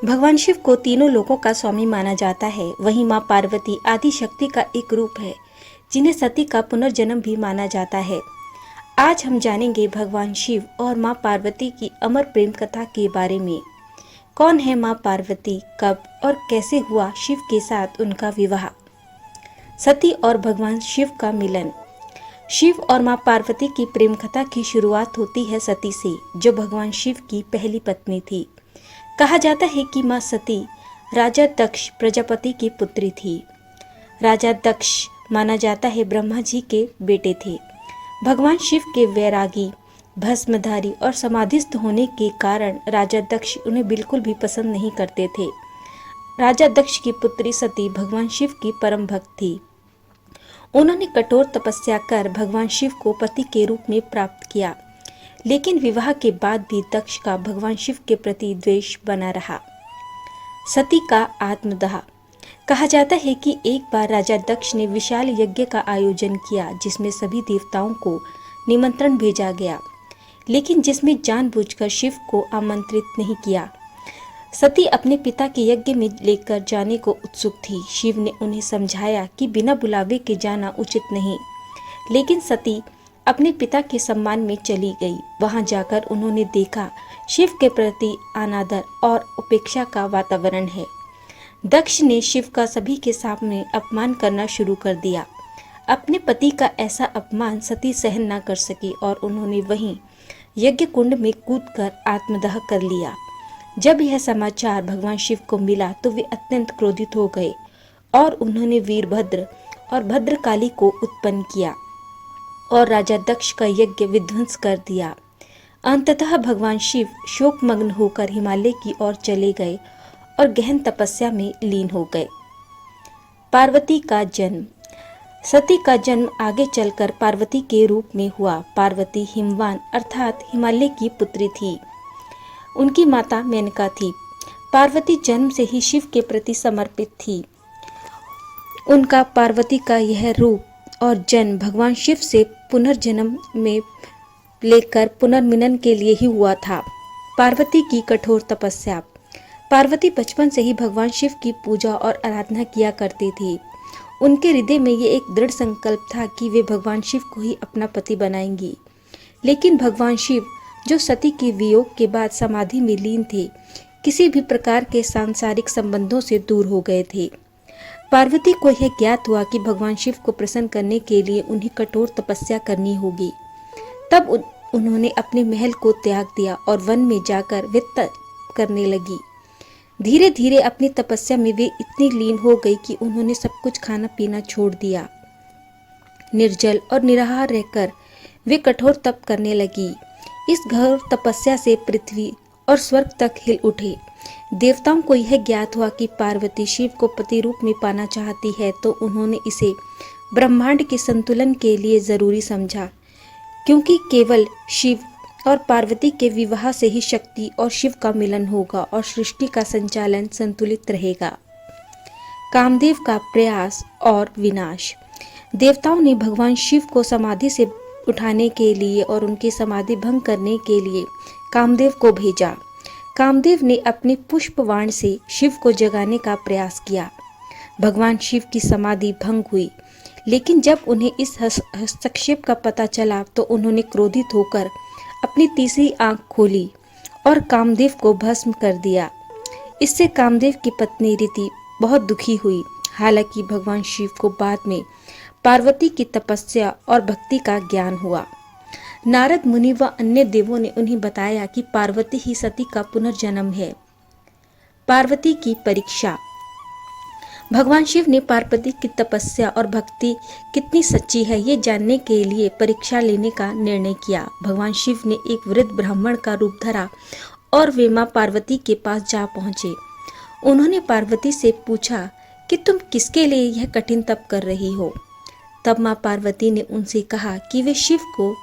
भगवान शिव को तीनों लोकों का स्वामी माना जाता है। वहीं माँ पार्वती आदि शक्ति का एक रूप है, जिन्हें सती का पुनर्जन्म भी माना जाता है। आज हम जानेंगे भगवान शिव और माँ पार्वती की अमर प्रेम कथा के बारे में। कौन है माँ पार्वती, कब और कैसे हुआ शिव के साथ उनका विवाह। सती और भगवान शिव का मिलन। शिव और माँ पार्वती की प्रेम कथा की शुरुआत होती है सती से, जो भगवान शिव की पहली पत्नी थी। कहा जाता है कि माँ सती राजा दक्ष प्रजापति की पुत्री थी। राजा दक्ष माना जाता है ब्रह्मा जी के बेटे थे। भगवान शिव के वैरागी, भस्मधारी और समाधिस्थ होने के कारण राजा दक्ष उन्हें बिल्कुल भी पसंद नहीं करते थे। राजा दक्ष की पुत्री सती भगवान शिव की परम भक्त थी। उन्होंने कठोर तपस्या कर भगवान शिव को पति के रूप में प्राप्त किया, लेकिन विवाह के बाद भी दक्ष का भगवान शिव के प्रति द्वेष बना रहा। सती का आत्मदाह। कहा जाता है कि एक बार राजा दक्ष ने विशाल यज्ञ का आयोजन किया, जिसमें सभी देवताओं को निमंत्रण भेजा गया, लेकिन जिसमें जानबूझकर शिव को आमंत्रित नहीं किया। सती अपने पिता के यज्ञ में लेकर जाने को उत्सुक थी। शिव ने उन्हें समझाया कि बिना बुलावे के जाना उचित नहीं, लेकिन सती अपने पिता के सम्मान में चली गई। वहां जाकर उन्होंने देखा शिव के प्रति अनादर और उपेक्षा का वातावरण है। दक्ष ने शिव का सभी के सामने अपमान करना शुरू कर दिया। अपने पति का ऐसा अपमान सती सहन न कर सकी और उन्होंने वहीं यज्ञ कुंड में कूदकर आत्मदाह कर लिया। जब यह समाचार भगवान शिव को मिला तो वे अत्यंत क्रोधित हो गए और उन्होंने वीरभद्र और भद्रकाली को उत्पन्न किया और राजा दक्ष का यज्ञ विध्वंस कर दिया। अंततः भगवान शिव शोकमग्न होकर हिमालय की ओर चले गए और गहन तपस्या में लीन हो गए। पार्वती का जन्म। सती का जन्म आगे चलकर पार्वती के रूप में हुआ। पार्वती हिमवान अर्थात हिमालय की पुत्री थी। उनकी माता मेनका थी। पार्वती जन्म से ही शिव के प्रति समर्पित थी। उनका पार्वती का यह रूप और जन्म भगवान शिव से पुनर्जन्म में लेकर पुनर्मिलन के लिए ही हुआ था। पार्वती की कठोर तपस्या। पार्वती बचपन से ही भगवान शिव की पूजा और आराधना किया करती थी। उनके हृदय में ये एक दृढ़ संकल्प था कि वे भगवान शिव को ही अपना पति बनाएंगी। लेकिन भगवान शिव, जो सती के वियोग के बाद समाधि में लीन थे, किसी भी प्रकार के सांसारिक संबंधों से दूर हो गए थे। पार्वती को यह ज्ञात हुआ कि भगवान शिव को प्रसन्न करने के लिए उन्हें कठोर तपस्या करनी होगी। तब उन्होंने अपने महल को त्याग दिया और वन में जाकर वे तप करने लगी। धीरे धीरे अपनी तपस्या में वे इतनी लीन हो गई कि उन्होंने सब कुछ खाना पीना छोड़ दिया। निर्जल और निराहार रहकर वे कठोर तप करने लगी। इस घोर तपस्या से पृथ्वी और स्वर्ग तक हिल उठे। देवताओं को यह ज्ञात हुआ कि पार्वती शिव को पति रूप में पाना चाहती है, तो उन्होंने इसे ब्रह्मांड के संतुलन के लिए जरूरी समझा, क्योंकि केवल शिव और पार्वती के विवाह से ही शक्ति और शिव का मिलन होगा और सृष्टि का संचालन संतुलित रहेगा। कामदेव का प्रयास और विनाश। देवताओं ने भगवान शिव को समाधि से उठाने के लिए और उनकी समाधि भंग करने के लिए कामदेव को भेजा। कामदेव ने अपने पुष्पवाण से शिव को जगाने का प्रयास किया। भगवान शिव की समाधि भंग हुई, लेकिन जब उन्हें इस हस्तक्षेप का पता चला तो उन्होंने क्रोधित होकर अपनी तीसरी आंख खोली और कामदेव को भस्म कर दिया। इससे कामदेव की पत्नी रीति बहुत दुखी हुई। हालांकि भगवान शिव को बाद में पार्वती की तपस्या और भक्ति का ज्ञान हुआ। नारद मुनि व अन्य देवों ने उन्हें बताया कि पार्वती ही सती का पुनर्जन्म है। पार्वती की परीक्षा। भगवान शिव ने पार्वती की तपस्या और भक्ति कितनी सच्ची है, ये जानने के लिए परीक्षा लेने का निर्णय किया। भगवान शिव ने एक वृद्ध ब्राह्मण का रूप धरा और वे मां पार्वती के पास जा पहुंचे। उन्होंने पार्वती से पूछा कि तुम किसके लिए यह कठिन तप कर रही हो। तब मां पार्वती ने उनसे कहा कि वे शिव को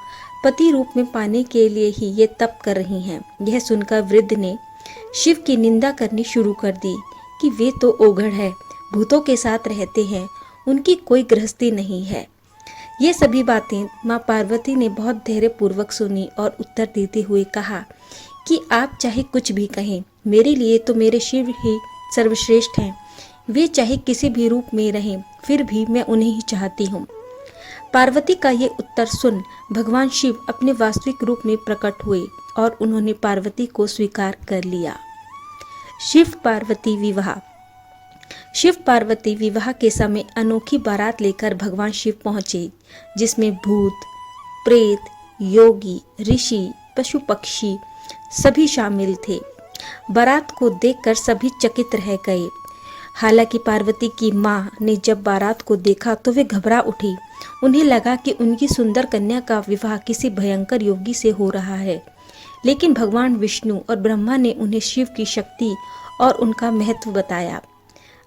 पति रूप में पाने के लिए ही ये तप कर रही हैं। यह सुनकर वृद्ध ने शिव की निंदा करनी शुरू कर दी कि वे तो ओघड़ है, भूतों के साथ रहते हैं, उनकी कोई गृहस्थी नहीं है। ये सभी बातें माँ पार्वती ने बहुत धैर्य पूर्वक सुनी और उत्तर देते हुए कहा कि आप चाहे कुछ भी कहें, मेरे लिए तो मेरे शिव ही सर्वश्रेष्ठ हैं। वे चाहे किसी भी रूप में रहें, फिर भी मैं उन्हें ही चाहती हूँ। पार्वती का ये उत्तर सुन भगवान शिव अपने वास्तविक रूप में प्रकट हुए और उन्होंने पार्वती को स्वीकार कर लिया। शिव पार्वती विवाह। शिव पार्वती विवाह के समय अनोखी बारात लेकर भगवान शिव पहुंचे, जिसमें भूत, प्रेत, योगी, ऋषि, पशु पक्षी सभी शामिल थे। बारात को देखकर सभी चकित रह गए। हालांकि पार्वती की मां ने जब बारात को देखा तो वे घबरा उठी। उन्हें लगा कि उनकी सुंदर कन्या का विवाह किसी भयंकर योगी से हो रहा है। लेकिन भगवान विष्णु और ब्रह्मा ने उन्हें शिव की शक्ति और उनका महत्व बताया।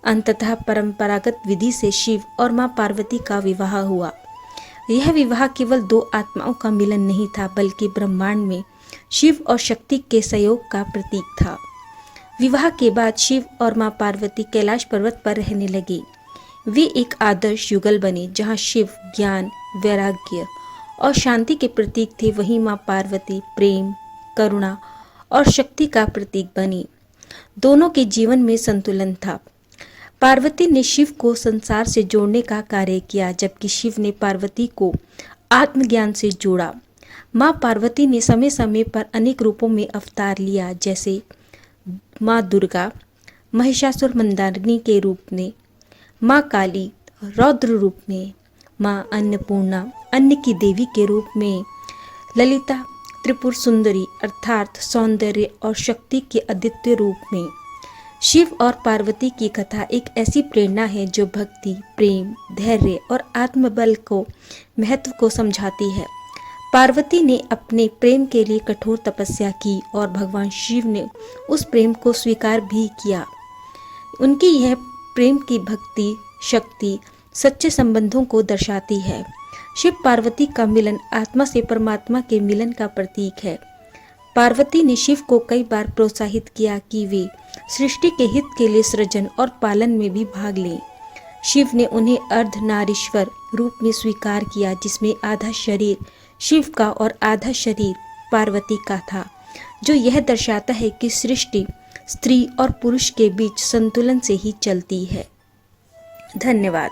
अंततः परंपरागत विधि से शिव और मां पार्वती का विवाह हुआ। यह विवाह केवल दो आत्माओं का मिलन नहीं था, बल्कि ब्रह्मांड में शिव और शक्ति के सहयोग का प्रतीक था। विवाह के बाद शिव और मां पार्वती कैलाश पर्वत पर रहने लगे। वे एक आदर्श युगल बने, जहां शिव ज्ञान, वैराग्य और शांति के प्रतीक थे, वहीं मां पार्वती प्रेम, करुणा और शक्ति का प्रतीक बनी। दोनों के जीवन में संतुलन था। पार्वती ने शिव को संसार से जोड़ने का कार्य किया, जबकि शिव ने पार्वती को आत्मज्ञान से जोड़ा। माँ पार्वती ने समय समय पर अनेक रूपों में अवतार लिया, जैसे माँ दुर्गा महिषासुरमर्दिनी के रूप में, माँ काली रौद्र रूप में, माँ अन्नपूर्णा अन्न की देवी के रूप में, ललिता त्रिपुर सुंदरी अर्थात सौंदर्य और शक्ति के अद्वितीय रूप में। शिव और पार्वती की कथा एक ऐसी प्रेरणा है जो भक्ति, प्रेम, धैर्य और आत्मबल को महत्व को समझाती है। पार्वती ने अपने प्रेम के लिए कठोर तपस्या की और भगवान शिव ने उस प्रेम को स्वीकार भी किया। उनकी यह प्रेम की भक्ति शक्ति सच्चे संबंधों को दर्शाती है। शिव पार्वती का मिलन आत्मा से परमात्मा के मिलन का प्रतीक है। पार्वती ने शिव को कई बार प्रोत्साहित किया कि वे सृष्टि के हित के लिए सृजन और पालन में भी भाग लें। शिव ने उन्हें अर्धनारीश्वर रूप में स्वीकार किया, जिसमें आधा शरीर शिव का और आधा शरीर पार्वती का था, जो यह दर्शाता है कि सृष्टि स्त्री और पुरुष के बीच संतुलन से ही चलती है। धन्यवाद।